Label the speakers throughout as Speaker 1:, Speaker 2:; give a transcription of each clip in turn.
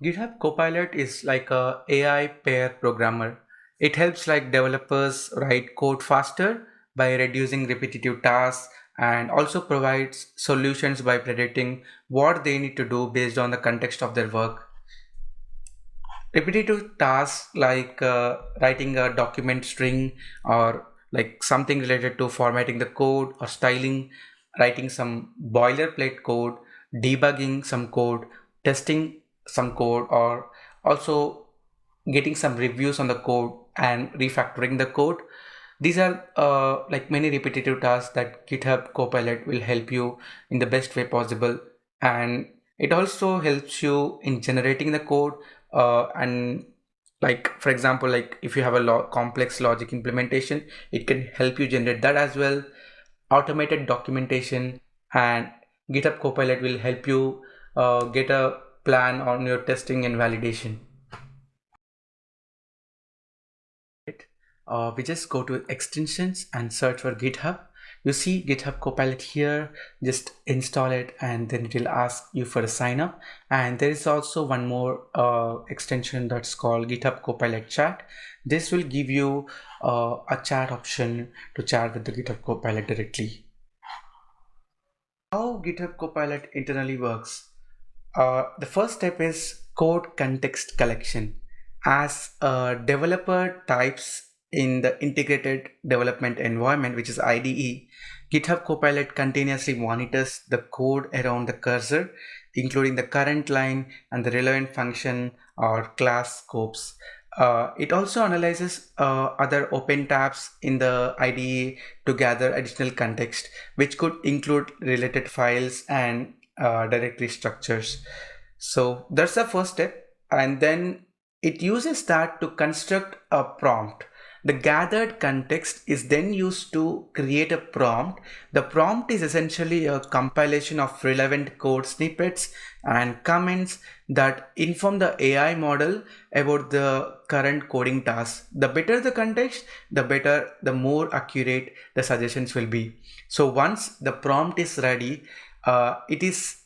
Speaker 1: GitHub Copilot is like a AI pair programmer. It helps like developers write code faster by reducing repetitive tasks and also provides solutions by predicting what they need to do based on the context of their work. Repetitive tasks like writing a document string or like something related to formatting the code or styling, writing some boilerplate code, debugging some code, testing some code, or also getting some reviews on the code and refactoring the code. These are like many repetitive tasks that GitHub Copilot will help you in the best way possible, and it also helps you in generating the code, and like for example, like if you have a complex logic implementation, it can help you generate that as well. Automated documentation, and GitHub Copilot will help you get a plan on your testing and validation. We just go to extensions and search for GitHub. You see GitHub Copilot here, just install it and then it will ask you for a sign up. And there is also one more extension that's called GitHub Copilot Chat. This will give you a chat option to chat with the GitHub Copilot directly. How GitHub Copilot internally works? The first step is code context collection. As a developer types in the integrated development environment, which is IDE, GitHub Copilot continuously monitors the code around the cursor, including the current line and the relevant function or class scopes. It also analyzes other open tabs in the IDE to gather additional context, which could include related files and directory structures. So that's the first step, and then it uses that to construct a prompt. The gathered context is then used to create a prompt. The prompt is essentially a compilation of relevant code snippets and comments that inform the AI model about the current coding task. The better the context, the more accurate the suggestions will be. So once the prompt is ready, it is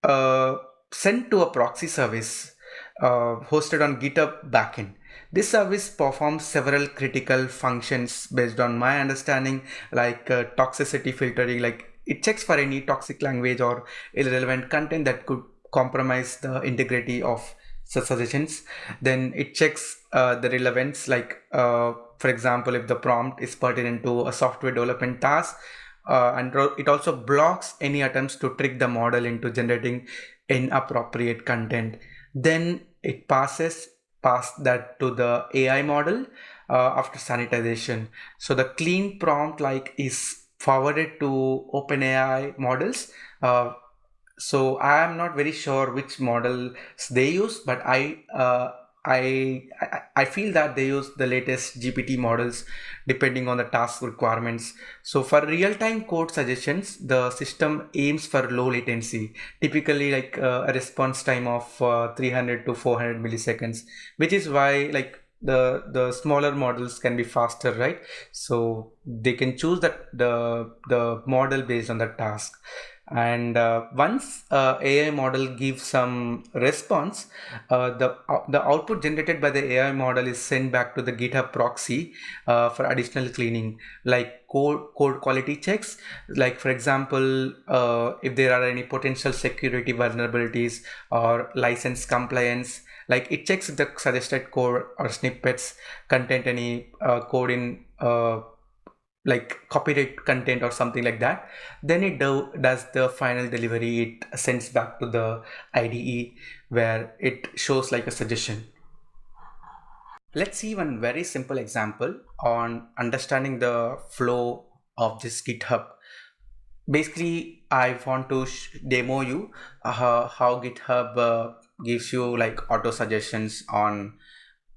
Speaker 1: uh, sent to a proxy service hosted on GitHub backend. This service performs several critical functions based on my understanding, like toxicity filtering, like it checks for any toxic language or irrelevant content that could compromise the integrity of such suggestions. Then it checks the relevance, like for example, if the prompt is pertinent to a software development task, and it also blocks any attempts to trick the model into generating inappropriate content. Then it pass that to the AI model after sanitization. So the clean prompt like is forwarded to OpenAI models. So I am not very sure which models they use, but I feel that they use the latest GPT models depending on the task requirements. So for real-time code suggestions, the system aims for low latency, typically like a response time of 300 to 400 milliseconds, which is why like the smaller models can be faster, right? So they can choose that the model based on the task. And once AI model gives some response, the output generated by the AI model is sent back to the GitHub proxy for additional cleaning, like code quality checks. Like for example, if there are any potential security vulnerabilities or license compliance, like it checks if the suggested code or snippets contain any code in like copyright content or something like that. Then it does the final delivery. It sends back to the IDE where it shows like a suggestion. Let's see one very simple example on understanding the flow of this GitHub. Basically, I want to demo you how GitHub gives you like auto suggestions on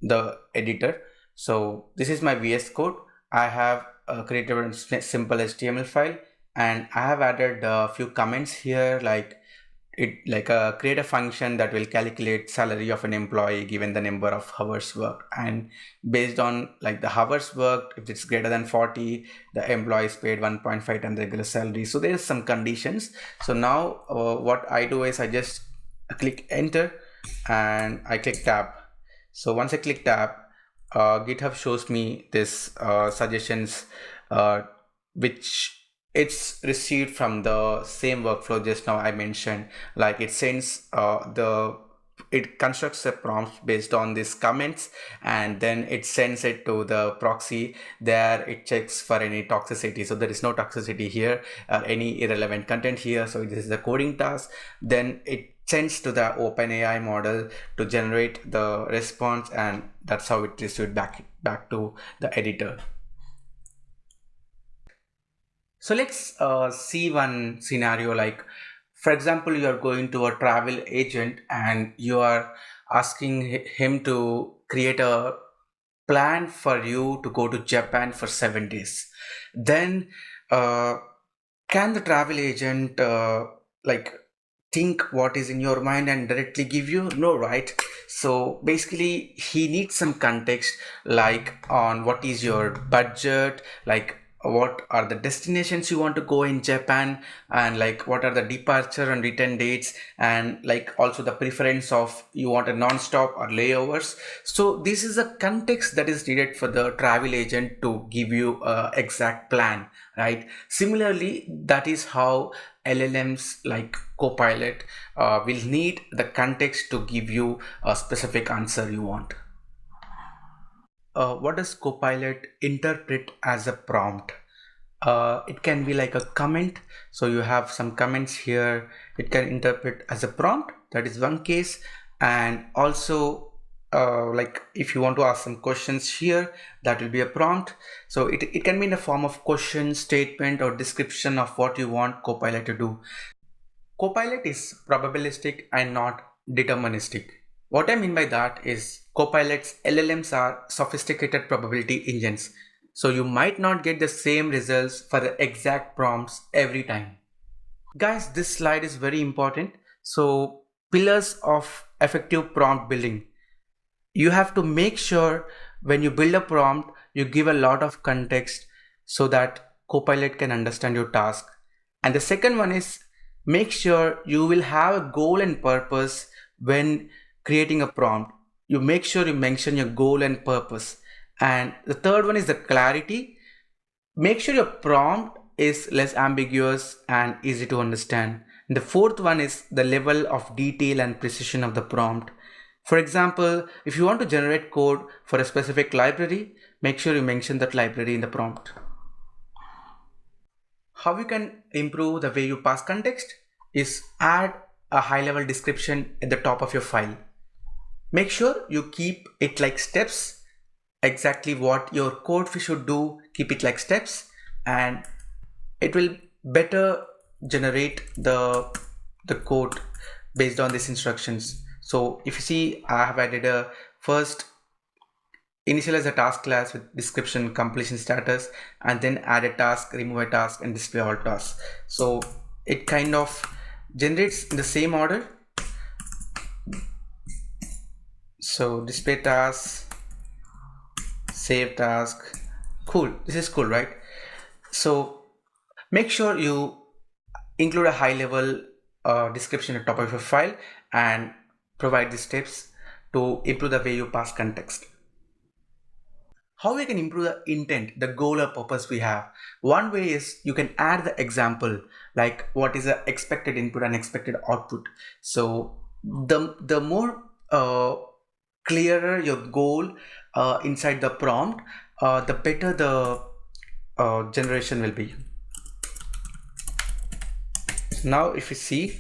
Speaker 1: the editor. So this is my VS Code. I have created a simple HTML file, and I have added a few comments here, like it like create a function that will calculate salary of an employee given the number of hours worked, and based on like the hours worked, if it's greater than 40, the employee is paid 1.5 times regular salary. So there's some conditions. So now what I do is I just click enter, and I click tab. So once I click tab, GitHub shows me this suggestions, which it's received from the same workflow just now I mentioned. Like it sends it constructs a prompt based on these comments, and then it sends it to the proxy. There it checks for any toxicity, so there is no toxicity here or any irrelevant content here, so this is the coding task. Then it sends to the OpenAI model to generate the response, and that's how it is back to the editor. So let's see one scenario. Like, for example, you are going to a travel agent and you are asking him to create a plan for you to go to Japan for 7 days. Then uh, can the travel agent like think what is in your mind and directly give you? No, right? So basically he needs some context, like on what is your budget, like what are the destinations you want to go in Japan, and like what are the departure and return dates, and like also the preference of you want a non-stop or layovers. So this is a context that is needed for the travel agent to give you a exact plan, right? Similarly, that is how LLMs like Copilot will need the context to give you a specific answer you want. What does Copilot interpret as a prompt? It can be like a comment. So you have some comments here. It can interpret as a prompt. That is one case. And also, like if you want to ask some questions here, that will be a prompt. So it can be in the form of question, statement, or description of what you want Copilot to do. Copilot is probabilistic and not deterministic. What I mean by that is Copilot's LLMs are sophisticated probability engines. So you might not get the same results for the exact prompts every time. Guys, this slide is very important. So pillars of effective prompt building. You have to make sure when you build a prompt, you give a lot of context so that Copilot can understand your task. And the second one is make sure you will have a goal and purpose when creating a prompt. You make sure you mention your goal and purpose. And the third one is the clarity. Make sure your prompt is less ambiguous and easy to understand. And the fourth one is the level of detail and precision of the prompt. For example, if you want to generate code for a specific library, make sure you mention that library in the prompt. How you can improve the way you pass context is add a high-level description at the top of your file. Make sure you keep it like steps, exactly what your code should do, keep it like steps, and it will better generate the code based on these instructions. So if you see, I have added a first initialize a task class with description, completion status, and then add a task, remove a task, and display all tasks. So it kind of generates in the same order. So display task, save task. Cool. This is cool, right? So make sure you include a high level description at the top of your file and provide the steps to improve the way you pass context. How we can improve the intent, the goal or purpose we have? One way is you can add the example, like what is the expected input and expected output. So the more clearer your goal inside the prompt, the better the generation will be. Now if you see,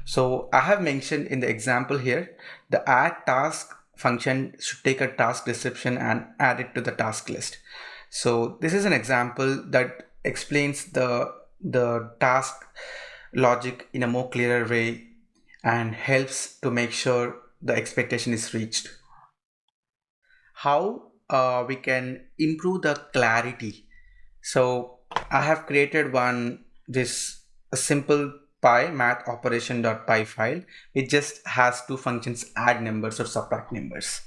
Speaker 1: so I have mentioned in the example here, the add task function should take a task description and add it to the task list. So this is an example that explains the task logic in a more clearer way and helps to make sure the expectation is reached. How we can improve the clarity? So I have created this a simple py math operation.py file. It just has two functions, add numbers or subtract numbers.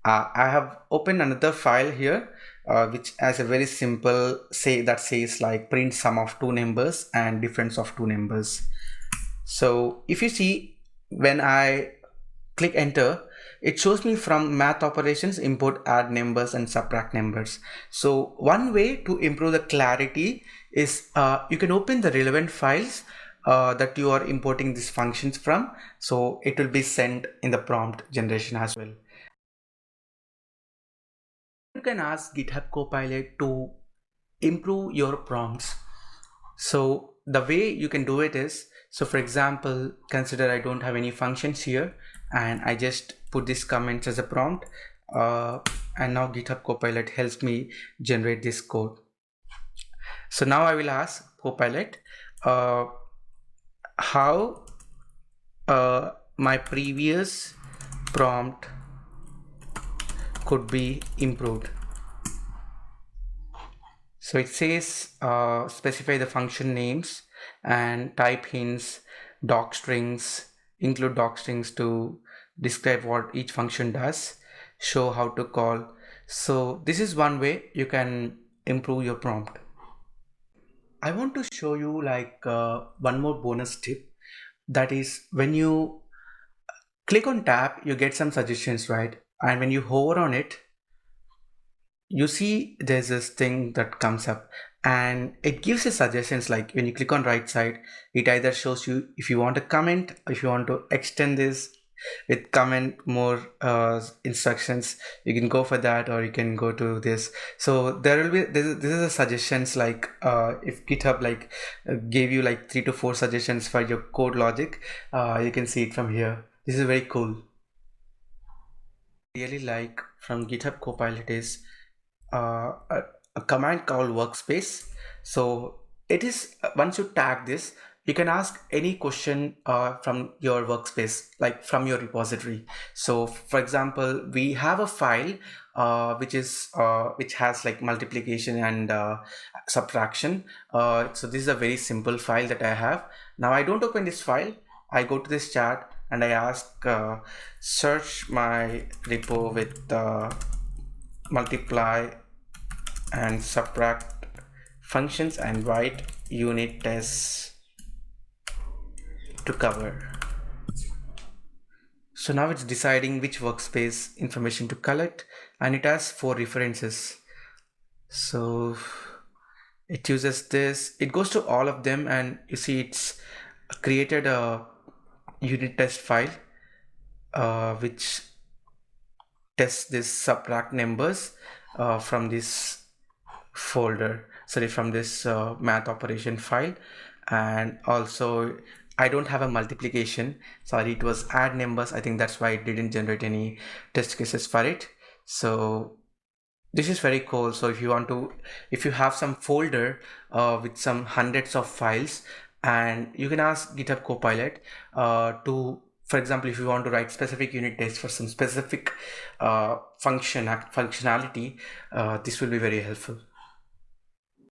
Speaker 1: I have opened another file here which has a very simple that says like print sum of two numbers and difference of two numbers. So if you see, when I click enter, it shows me from math operations import add numbers and subtract numbers. So one way to improve the clarity is you can open the relevant files that you are importing these functions from, so it will be sent in the prompt generation as well. You can ask GitHub Copilot to improve your prompts. So the way you can do it is, so for example, consider I don't have any functions here and I just put this comments as a prompt, and now GitHub Copilot helps me generate this code. So now I will ask Copilot how my previous prompt could be improved. So it says specify the function names and type hints, doc strings, include doc strings to describe what each function does, show how to call. So this is one way you can improve your prompt. I want to show you like one more bonus tip, that is when you click on tab you get some suggestions, right? And when you hover on it, you see there's this thing that comes up and it gives you suggestions. Like when you click on right side, it either shows you if you want to comment, if you want to extend this with comment more instructions, you can go for that, or you can go to this. So there will be this is a suggestions, like if GitHub like gave you like 3 to 4 suggestions for your code logic, you can see it from here. This is very cool. Really like from GitHub Copilot is a command called Workspace. So it is once you tag this, you can ask any question from your workspace, like from your repository. So for example, we have a file which has like multiplication and subtraction. So this is a very simple file that I have. Now I don't open this file. I go to this chat and I ask search my repo with multiply and subtract functions and write unit tests to cover. So now it's deciding which workspace information to collect, and it has 4 references. So it uses this, it goes to all of them, and you see it's created a unit test file which tests this subtract numbers from this folder, sorry, from this math operation file. And also I don't have a multiplication, sorry, it was add numbers. I think that's why it didn't generate any test cases for it. So this is very cool. So if you have some folder with some hundreds of files, and you can ask GitHub Copilot to, for example, if you want to write specific unit tests for some specific functionality, this will be very helpful.